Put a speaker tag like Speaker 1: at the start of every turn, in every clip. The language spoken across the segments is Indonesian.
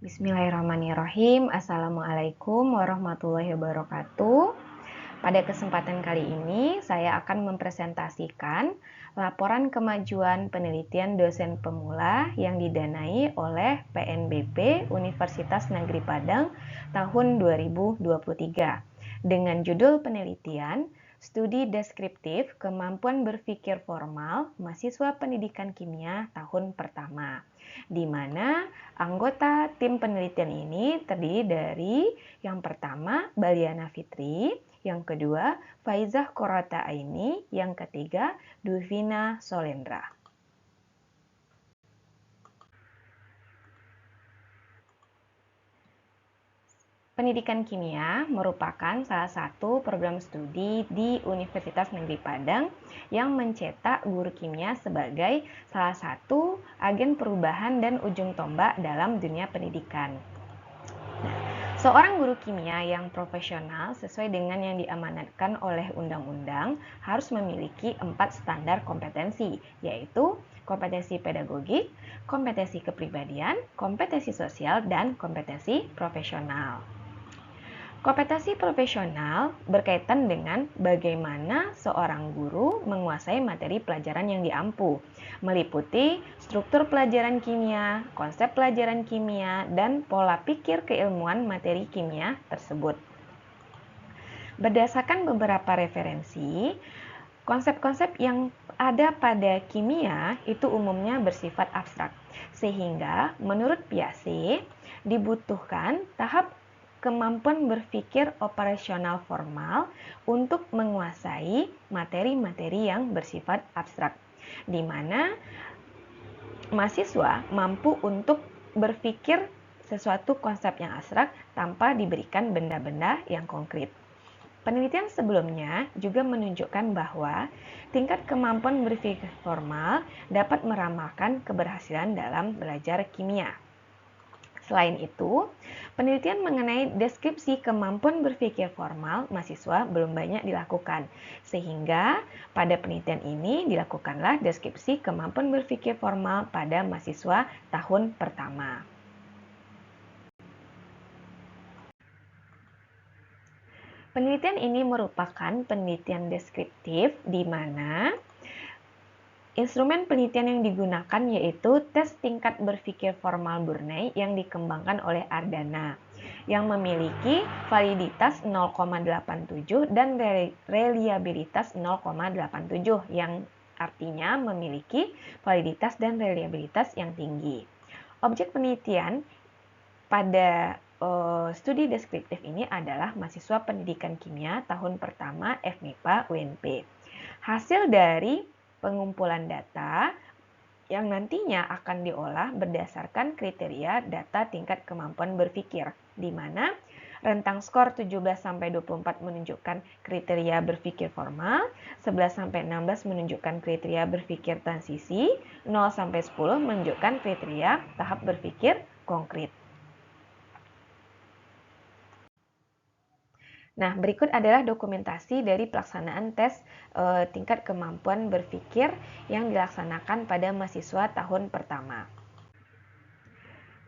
Speaker 1: Bismillahirrahmanirrahim. Assalamualaikum warahmatullahi wabarakatuh. Pada kesempatan kali ini, saya akan mempresentasikan laporan kemajuan penelitian dosen pemula yang didanai oleh PNBP Universitas Negeri Padang tahun 2023 dengan judul penelitian Studi Deskriptif Kemampuan Berpikir Formal Mahasiswa Pendidikan Kimia tahun pertama, di mana anggota tim penelitian ini terdiri dari yang pertama Baliana Fitri, yang kedua Faizah Korata Aini, yang ketiga Dulvina Solendra. Pendidikan kimia merupakan salah satu program studi di Universitas Negeri Padang yang mencetak guru kimia sebagai salah satu agen perubahan dan ujung tombak dalam dunia pendidikan. Seorang guru kimia yang profesional sesuai dengan yang diamanatkan oleh undang-undang harus memiliki 4 standar kompetensi, yaitu kompetensi pedagogik, kompetensi kepribadian, kompetensi sosial, dan kompetensi profesional. Kompetensi profesional berkaitan dengan bagaimana seorang guru menguasai materi pelajaran yang diampu, meliputi struktur pelajaran kimia, konsep pelajaran kimia, dan pola pikir keilmuan materi kimia tersebut. Berdasarkan beberapa referensi, konsep-konsep yang ada pada kimia itu umumnya bersifat abstrak, sehingga menurut Piaget dibutuhkan tahap kemampuan berpikir operasional formal untuk menguasai materi-materi yang bersifat abstrak, di mana mahasiswa mampu untuk berpikir sesuatu konsep yang abstrak tanpa diberikan benda-benda yang konkret. Penelitian sebelumnya juga menunjukkan bahwa tingkat kemampuan berpikir formal dapat meramalkan keberhasilan dalam belajar kimia. Selain itu, penelitian mengenai deskripsi kemampuan berpikir formal mahasiswa belum banyak dilakukan, sehingga pada penelitian ini dilakukanlah deskripsi kemampuan berpikir formal pada mahasiswa tahun pertama. Penelitian ini merupakan penelitian deskriptif di mana instrumen penelitian yang digunakan yaitu tes tingkat berpikir formal Burney yang dikembangkan oleh Ardana, yang memiliki validitas 0,87 dan reliabilitas 0,87, yang artinya memiliki validitas dan reliabilitas yang tinggi. Objek penelitian pada studi deskriptif ini adalah mahasiswa pendidikan kimia tahun pertama FMIPA UNP. Hasil dari pengumpulan data yang nantinya akan diolah berdasarkan kriteria data tingkat kemampuan berpikir, di mana rentang skor 17-24 menunjukkan kriteria berpikir formal, 11-16 menunjukkan kriteria berpikir transisi, 0-10 menunjukkan kriteria tahap berpikir konkret. Nah, berikut adalah dokumentasi dari pelaksanaan tes tingkat kemampuan berpikir yang dilaksanakan pada mahasiswa tahun pertama.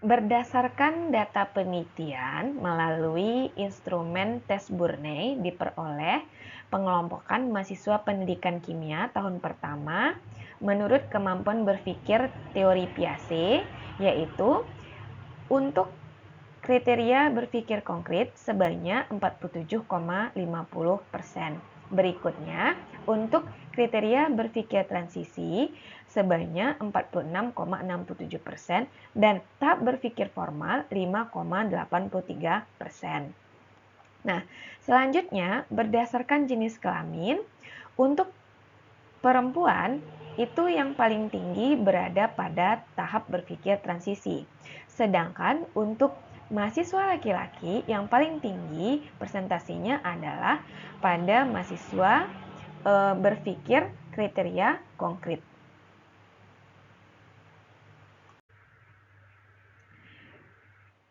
Speaker 1: Berdasarkan data penelitian melalui instrumen tes Burney diperoleh pengelompokan mahasiswa pendidikan kimia tahun pertama menurut kemampuan berpikir teori Piaget, yaitu untuk kriteria berpikir konkret sebanyak 47,50%. Berikutnya, untuk kriteria berpikir transisi sebanyak 46,67% dan tahap berpikir formal 5,83%. Nah, selanjutnya berdasarkan jenis kelamin, untuk perempuan itu yang paling tinggi berada pada tahap berpikir transisi. Sedangkan untuk mahasiswa laki-laki yang paling tinggi persentasinya adalah pada mahasiswa berpikir kriteria konkret.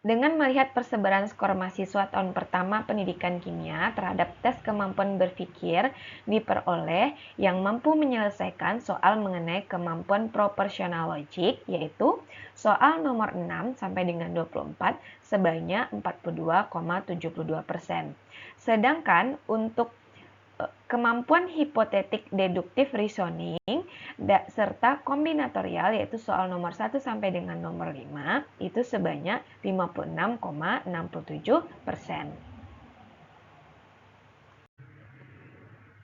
Speaker 1: Dengan melihat persebaran skor mahasiswa tahun pertama pendidikan kimia terhadap tes kemampuan berpikir diperoleh yang mampu menyelesaikan soal mengenai kemampuan proporsional logik, yaitu soal nomor 6 sampai dengan 24 sebanyak 42,72%. Sedangkan untuk kemampuan hipotetik deduktif reasoning serta kombinatorial yaitu soal nomor 1 sampai dengan nomor 5 itu sebanyak 56,67%.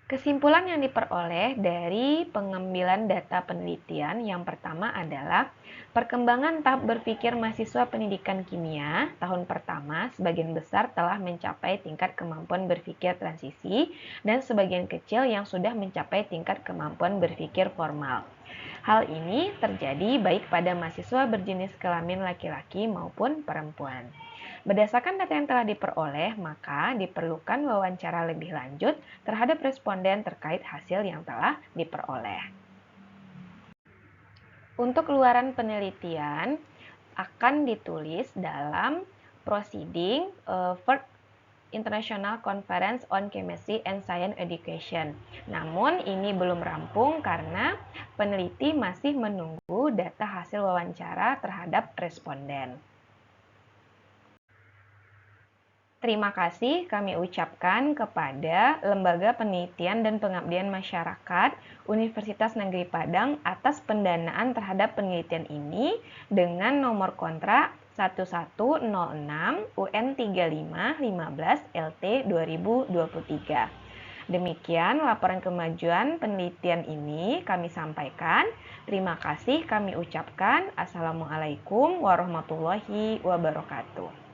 Speaker 1: Kesimpulan yang diperoleh dari pengambilan data penelitian yang pertama adalah perkembangan tahap berpikir mahasiswa pendidikan kimia tahun pertama sebagian besar telah mencapai tingkat kemampuan berpikir transisi dan sebagian kecil yang sudah mencapai tingkat kemampuan berpikir formal. Hal ini terjadi baik pada mahasiswa berjenis kelamin laki-laki maupun perempuan. Berdasarkan data yang telah diperoleh, maka diperlukan wawancara lebih lanjut terhadap responden terkait hasil yang telah diperoleh. Untuk luaran penelitian akan ditulis dalam Proceeding First International Conference on Chemistry and Science Education. Namun ini belum rampung karena peneliti masih menunggu data hasil wawancara terhadap responden. Terima kasih kami ucapkan kepada Lembaga Penelitian dan Pengabdian Masyarakat Universitas Negeri Padang atas pendanaan terhadap penelitian ini dengan nomor kontrak 1106 UN 3515 LT 2023. Demikian laporan kemajuan penelitian ini kami sampaikan. Terima kasih kami ucapkan. Assalamualaikum warahmatullahi wabarakatuh.